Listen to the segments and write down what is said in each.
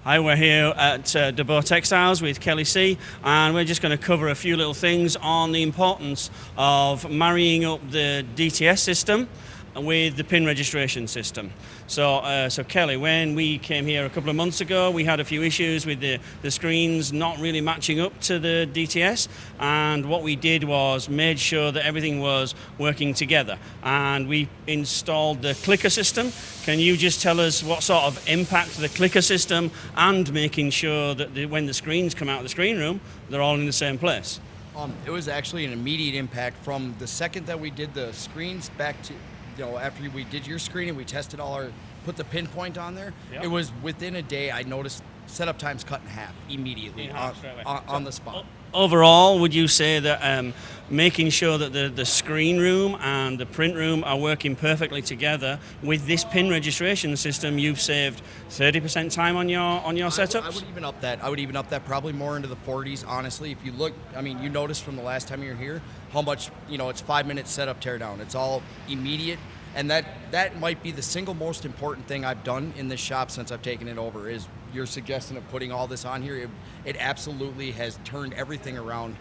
Hi, we're here at Dubow Textiles with Kelly C, and we're just going to cover a few little things on the importance of marrying up the DTS system with the pin registration system. So Kelly, when we came here a couple of months ago, we had a few issues with the screens not really matching up to the DTS, and what we did was made sure that everything was working together, and we installed the clicker system. Can you just tell us what sort of impact the clicker system and making sure that when the screens come out of the screen room, they're all in the same place? It was actually an immediate impact from the second that we did the screens back to, after we did your screen and we tested put the pinpoint on there. Yep. It was within a day I noticed setup times cut in half immediately on the spot. Overall, would you say that making sure that the screen room and the print room are working perfectly together with this pin registration system, you've saved 30% time on your setups? I would even up that. I would even up that probably more into the 40s, honestly. If you look, you noticed from the last time you were here how much, it's 5 minutes setup teardown. It's all immediate. And that might be the single most important thing I've done in this shop since I've taken it over is your suggestion of putting all this on here. It absolutely has turned everything around.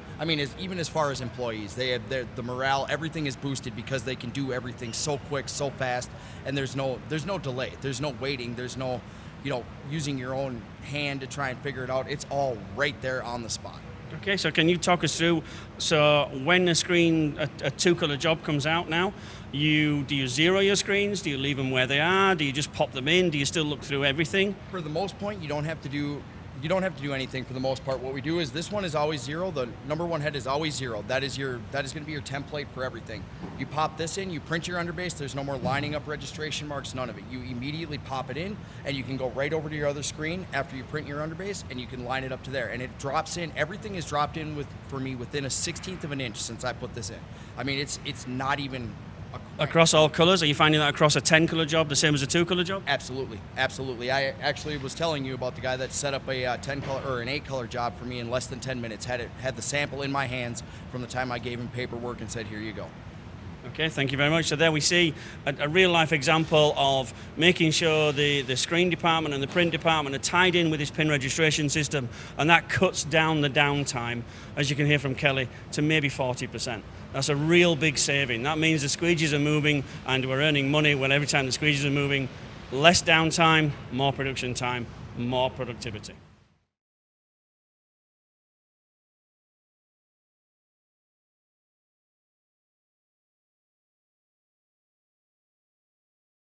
Even as far as employees, they have the morale, everything is boosted because they can do everything so quick, so fast, and there's no delay. There's no waiting. There's no, using your own hand to try and figure it out. It's all right there on the spot. Okay, so can you talk us through, so when a two-color job comes out now, do you zero your screens? Do you leave them where they are? Do you just pop them in? Do you still look through everything? For the most part, you don't have to do anything for the most part. What we do is this one is always zero. The number one head is always zero. That is going to be your template for everything. You pop this in, you print your underbase. There's no more lining up registration marks, none of it. You immediately pop it in, and you can go right over to your other screen after you print your underbase, and you can line it up to there. And it drops in. Everything is dropped in for me within a 1/16 of an inch since I put this in. It's not even. Across all colors? Are you finding that across a 10-color job the same as a 2-color job? Absolutely. I actually was telling you about the guy that set up a 10-color or an 8-color job for me in less than 10 minutes. Had the sample in my hands from the time I gave him paperwork and said, here you go. Okay, thank you very much. So there we see a real-life example of making sure the screen department and the print department are tied in with this pin registration system, and that cuts down the downtime, as you can hear from Kelly, to maybe 40%. That's a real big saving. That means the squeegees are moving and we're earning money when every time the squeegees are moving. Less downtime, more production time, more productivity.